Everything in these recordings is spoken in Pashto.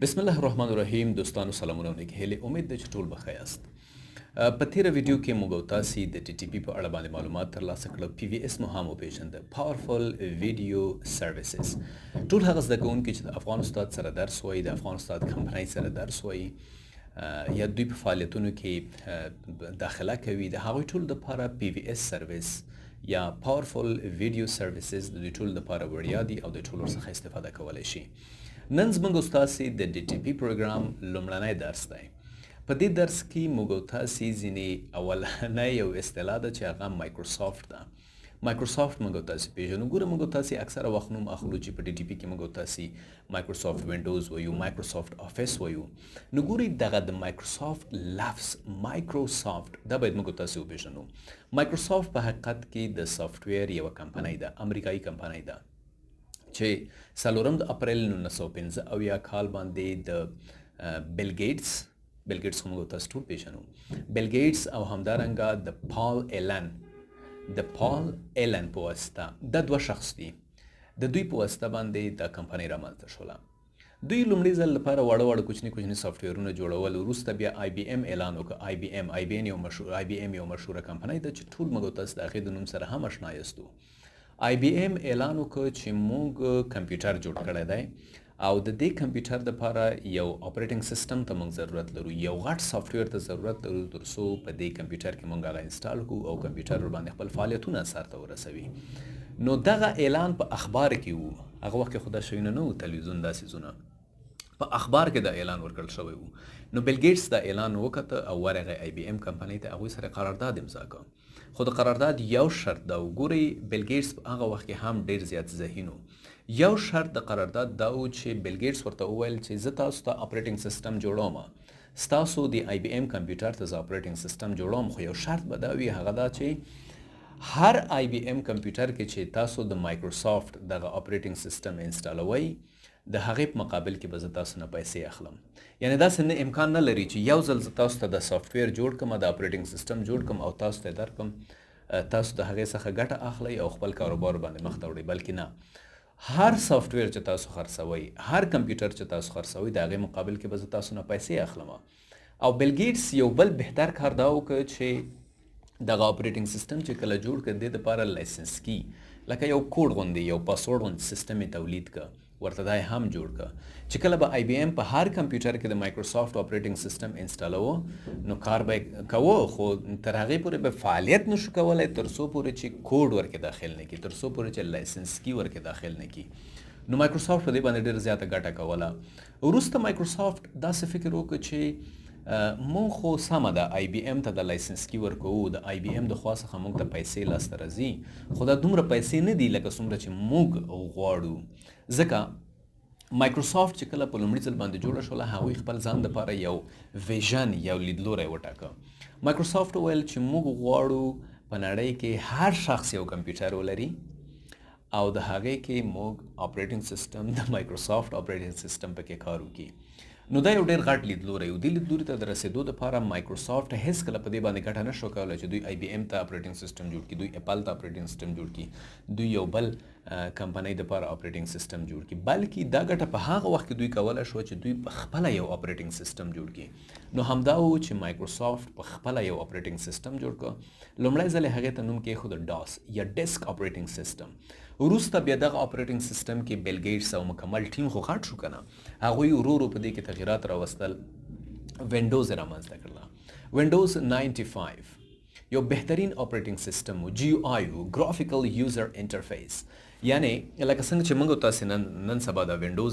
بسم الله الرحمن الرحیم دوستانو سلامونه ونیک هله امید ده چې ټول بخیر یاست. په تیره ویډیو کې موږ تاسو د ټي ټي پی په اړه باندې معلومات ترلاسه کړل. پی وی اس مو هم وپیژند، پاورفل ویډیو سرویسز. ټول هغه زده کوونکي چې د افغان استاد سره درس وایي، د افغان استاد کمپنۍ سره درس وایي یا دوی په فعالیتونو کې داخله کوي، د هغوی ټول لپاره پی وی اس سرویس یا پاورفل ویډیو سرویسز د دوی ټول لپاره وړیا دي او د ټول ورڅخه استفاده کولی شي. نن زموږ تاسو د ډي ټي پی پروګرام لومړنی درس دی. په دې درس کې موږ تاسو ځینې اولنۍ یو اصطلاح ده چې هغه مایکروسافت ده. مایکروسافت موږ تاسو پیژنو. ګوره موږ تاسو اکثره وخت نوم اخلو چې په ډي ټي پی کې موږ تاسو مایکروسافت وینډوز وایو، مایکروسافت افیس وایو. نو ګوري دغه د مایکروسافت لفظ مایکروسافت دا باید موږ تاسو وپیژنو. مایکروسافت په حقیقت کې د سافټویر یو کمپنۍ ده، امریکایي کمپنۍ ده چې 4 د اپریل 1915 کال باندې د بیل ګیټس هم تاسو ټول پیژنو، بیل ګیټس او همدارنګه د پال ایلن په واسطه د دوه شخص دي، د دوی په واسطه باندې د کمپنۍ رامنځته شوله. دوی لومړي ځل لپاره واړه کوچني سافټویرونه جوړول، وروسته بیا آی بی ام اعلان وکړ. آی بی ام یو مشهوره کمپنۍ ده چې ټول موږ تاسو د هغې د نوم سره هم اشنا یاستو. آی بی ام اعلان وکړ چې موږ کمپیوټر جوړ کړی دی او د دې کمپیوټر لپاره یو اپریټنګ سیستم ته موږ ضرورت لرو، یو غټ سافټویر ته ضرورت لرو ترڅو په دې کمپیوټر کې موږ هغه انسټال کړو او کمپیوټر باندې خپل فعالیتونه سرته ورسوي. نو دغه اعلان په اخبار کې وو. هغه وخت کې خو دا شیونه نه وو، تلویزیون داسې څونه، په اخبار کې دا اعلان ورکړل شوی وو. نو بیل ګیټس دا اعلان وکړ او ورغه آی بی ام کمپنۍ ته هغوی سره قرارداد امضا کړ. خو د قرارداد یو شرط دا وګورئ، بیل ګیټس په هغه وخت کې هم ډیر زیات ذهین و. یو شرط د قرارداد دا و چې بیل ګیټس ورته وویل چې زه تاسو ته اپریټنګ سیستم جوړوم، ستاسو د آی بی ام کمپیوټر ته زه اپریټنګ سیستم جوړوم، خو یو شرط به دا وي، هغه دا چې هر آی بی ام کمپیوټر کې چې تاسو د مایکروسافت دغه اپریټنګ سیستم انسټالوئ، د هغې په مقابل کې به زه تاسو نه پیسې اخلم. یعنی داسې نه امکان نه لري چې یو ځل زه تاسو ته د سافټویر جوړ کړم، د اپریټنګ سیستم جوړ کړم او تاسو ته درکړم، تاسو د هغې څخه ګټه اخلئ او خپل کاروبار باندې مخ ته وړئ. بلکې نه، هر سافټویر چې تاسو خرڅوئ، هر کمپیوټر چې تاسو خرڅوئ، د هغې مقابل کې به زه تاسو نه پیسې اخلم. او بیل ګیټس یو بل بهتر کار دا وکړ چې دغه اپریټنګ سیستم چې کله جوړ کړ، د دې دپاره لایسنس کی لکه یو کوډ غوندې، یو پاسورډ غوندې سیستم یې تولید کړ، ورته دا هم جوړ کړ چې کله به آی بی ام په هر کمپیوټر کې د مایکروسافت اپریټنګ سیستم انسټالوه، نو کار به کوه، خو تر هغې پورې به فعالیت نشو کولی تر څو پورې چې کوډ ورکې داخل نه کړي، تر څو پورې چې لایسنس کی ورکې داخل نه کړي. نو مایکروسافت په دې باندې ډېره زیاته ګټه کوله. وروسته مایکروسافت داسې فکر وکړ چې مونږ خو سمه ده آی بی ام ته د لایسنس کی ورکوو، د آی بی ام د خوا څخه موږ ته پیسې لاسته راځي، خو دا دومره پیسې نه دي لکه څومره چې موږ غواړو. ځکه مایکروسافت چې کله په لومړي ځل باندې جوړه شوله، هغوی خپل ځان دپاره یو ویژن، یو لیدلوری وټاکه. مایکروسافت وویل چې موږ غواړو په نړۍ کې هر شخص یو کمپیوټر ولري او د هغې کې موږ اپریټنګ سیستم د مایکروسافت اپریټنګ سیستم پکې کار وکړي. نو دا یو ډېر غټ لیدلوری و. دې لیدلوري ته د رسېدو دپاره مایکروسافت هېڅکله په دې باندې ګټه نه شو کولی چې دوی آی بی ام ته اپریټنګ سیستم جوړ کړي، دوی اپل ته اپریټنګ سیستم جوړ کړي، دوی یو بل کمپنۍ دپاره اپریټنګ سیستم جوړ کړي، بلکې دا ګټه په هغه وخت کې دوی کولی شوه چې دوی په خپله یو اپریټنګ سیستم جوړ کړي. نو همدا و چې مایکروسافت په خپله یو اپریټنګ سیستم جوړ کړ. لومړی ځل یې هغې ته نوم کېښود ډاس یا ډیسک اپریټنګ سیستم. وروسته بیا دغه اپریټنګ سیستم کې بیل ګیټس او مکمل ټیم خو غټ شو که نه، هغوی ورو ورو په دې کې تغییرات راوستل، وینډوز یې رامنځته کړله. وینډوز 95 یو بهترین اپریټنګ سیستم و، جی آی و، ګرافیکل یوزر انټرفیس. یعنی لکه څنګه چې موږ تاسې نن سبا د وینډوز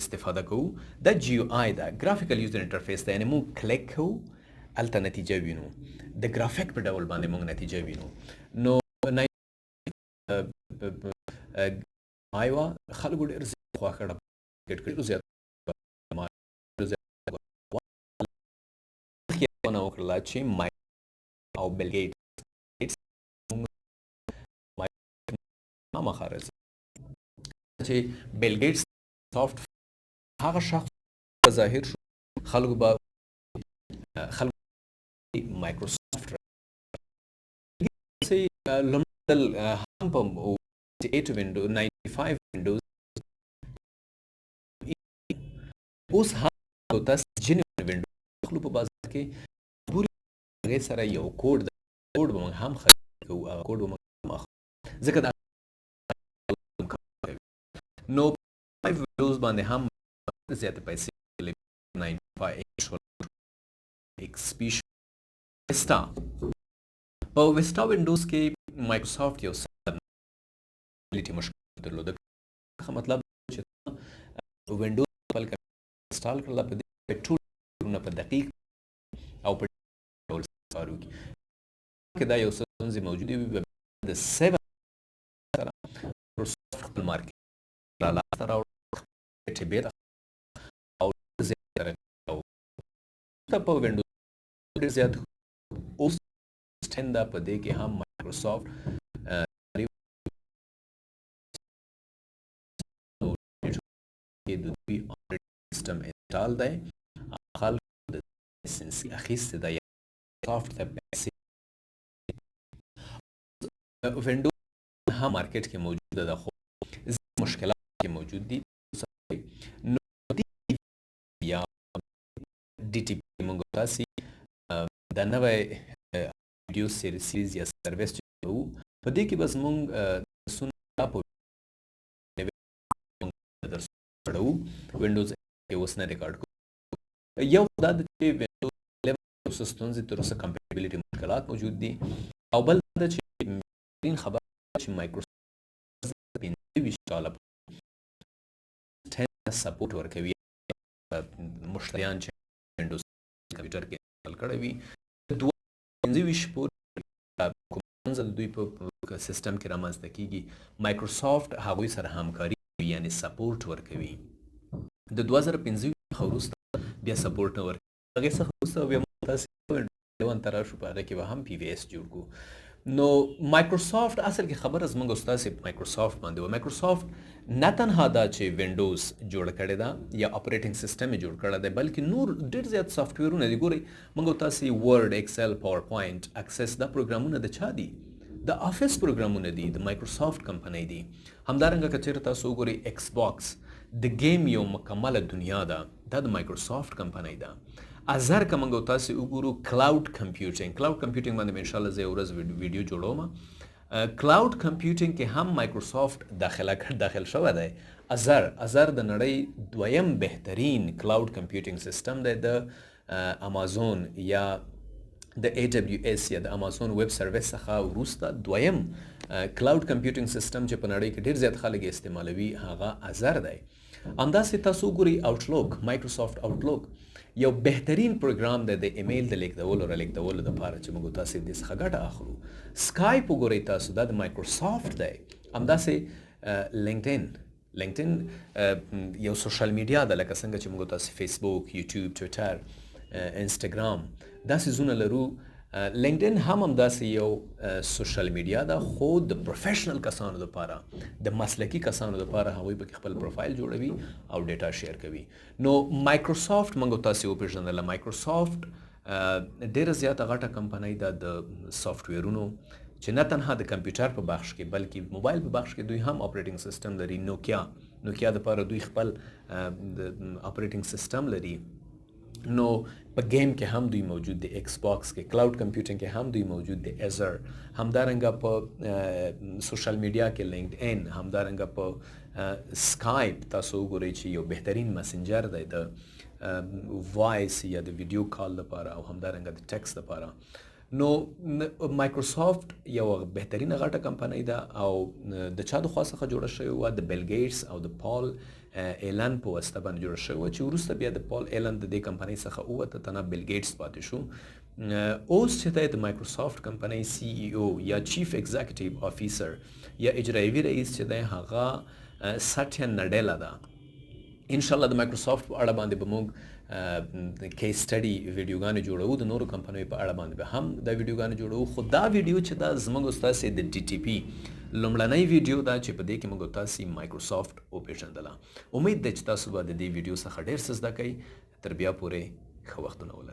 استفاده کوو، دا جی آی ده، ګرافیکل یوزر انټرفیس ده. یعنی موږ کلیک کوو، هلته نتیجه وینو، د ګرافیک په ډول باندې موږ نتیجه وینو. نو آیوا خلکو ډېر زیات خوښ کړه، ډېر زیات ونه وکړله چې او بیل ګیټس خامخا راځي چې بیل ګیټس سافت هغه شخص ظاهر شو، خلکو به مایکروسافت لومړی ځل هم په 8 وینډو 95 وینډوز اوس هم تاسو جنوین وینډو خلو په بازار کې پوری هغې سره یو کوډ د کوډ به موږ هم خرڅ کوو هغه کوډ به موږ هم اخلو ځکه دا نو په وینډوز باندې هم زیاتې پیسې 95 XP وستا په وستا وینډوز کې مایکروسافټ یو سیکیورټي مشکل درلوده څه مطلب چې وینډوز خپل انسټال کړل په دې ټول په دقیق او په ډول کارو کې دا یو څه ستونزې موجودې وي د 7 سره مایکروسافټ خپل مارکیټ را لاسته راوړ چې بېرته او زیاتره په وینډوز ډېر زیات اوس ستنده په دې کې هم مایکروسافټ کې د دوی اپریټینګ سیسټم انسټال دی خلک د لایسنس اخیستې ده یا سافټ ته پیسې وینډوز هم مارکیټ کې موجوده ده خو ځینې مشکلات کې موجود دي نو یا ډي ټي پي موږ تاسې د نوی ویډیو سیریز یا سروس چې کوو په دې کې بس موږ درسونه په وینډوز کې اوس نه ریکارډ کوو یو دا د چې وینډوز 11 اوس ستونزې تر اوسه کمپیټیبلیټي مشکلات موجود دي او بل دا چې بهترین خبر چې مایکروسافټ 25 کاله 10 سپورټ ورکوي مشتریان چې وینډوز کمپیوټر کې انسټال کړی وي 25 پورې کوم ځل دوی په سیستم کې رامنځته کیږي مایکروسافټ هغوی سره همکاري یعنی سپورټ ورکوي د 2015 څخه وروسته بیا سپورټ نه ورکوي هغې څخه وروسته بیا موږ تاسې 11 ته راشو په هغه کې به هم پی وی ایس جوړ کړو نو مایکروسافټ اصل کې خبره زموږ استاد مایکروسافټ باندې و مایکروسافټ نه تنها دا چې وینډوز جوړ کړی ده یا اپریټینګ سیسټم یې جوړ کړی دی بلکې نور ډېر زیات سافټویرونه دي ګورئ موږ تاسې ورډ ایکسل پاور پوینټ اکسس دا پروګرامونه د چا دي د افیس پروګرامونه دي د مایکروسافټ کمپنۍ دي همدارنګه که چېرته تاسو وګورئ ایکس باکس د گیم یو مکمله دنیا ده دا د مایکروسافټ کمپنۍ ده ازر که موږ تاسې وګورو کلاود کمپیوټینګ باندې به انشاءالله زه یو ورځ ویډیو جوړوم کلاود کمپیوټینګ کې هم مایکروسافټ داخل شوی دی ازر د نړۍ دویم بهترین کلاود کمپیوټینګ سیسټم دی د امازون یا د AWS یا د امازون ویب سروس څخه وروسته دویم کلاود کمپیوټینګ سیسټم چې په نړۍ کې ډېر زیات خلک استعمالوي هغه ازر دی همداسې تاسو وګورئ آوټلوک مایکروسافټ آوټلوک یو بهترین پروګرام دی د ایمیل د لیږدولو رالیږدولو دپاره چې موږ تاسې دې څخه ګټه اخلو سکایپ وګورئ تاسو دا د مایکروسافټ دی همداسې لینکډین یو سوشل میډیا ده لکه څنګه چې موږ تاسې فیسبوک یوټیوب ټویټر انسټاګرام دا سیزونه لرو لینکډین هم همداسې یو سوشل میډیا ده خو د پروفیشنل کسانو دپاره د مسلکي کسانو دپاره هغوی پکې خپل پروفایل جوړوي او ډیټا شیر کوي نو مایکروسافټ موږ تاسې وپېژندله مایکروسافټ ډېره زیاته غټه کمپنۍ ده د سافټویرونو چې نه تنها د کمپیوټر په بخش کې بلکې موبایل په بخش کې دوی هم اپریټینګ سیسټم لري نوکیا دپاره دوی خپل اپریټینګ سیسټم لري نو په گیم کې هم دوی موجود دي ایکس باکس کې کلاود کمپیوټینګ کې هم دوی موجود دي ازر همدارنګه په سوشل میډیا کې لینکډین همدارنګه په سکایپ تاسو وګورئ چې یو بهترین مسنجر دی د وایس یا د ویډیو کال لپاره او همدارنګه د ټیکس لپاره نو مایکروسافټ یو بهترینه غټه کمپنۍ ده او د چا د خوا څخه جوړه شوې وه د بیل ګیټس او د پال ایلن په واسطه باندې جوړه شوې وه چې وروسته بیا د پال ایلن د دې کمپنۍ څخه ووته تنها بیل ګیټس پاتې شو اوس چې دی د مایکروسافټ کمپنۍ CEO یا چیف ایگزیکټیو افیسر یا اجرایوي رئیس چې دی هغه ساتیا نډیلا ده انشاءالله د مایکروسافټ په اړه باندې به موږ کیس سټډي ویډیوګانې جوړو د نورو کمپنیو په اړه باندې به هم دا ویډیوګانې جوړو خو دا ویډیو چې دا زموږ ستاسې د ډي ټي پي لومړنۍ ویډیو ده چې په دې کې موږ تاسې مایکروسافټ وپېژندله امید ده چې تاسو به د دې ویډیو څخه ډېر څه زده کوئ تر بیا پورې ښه وختونه ولرئ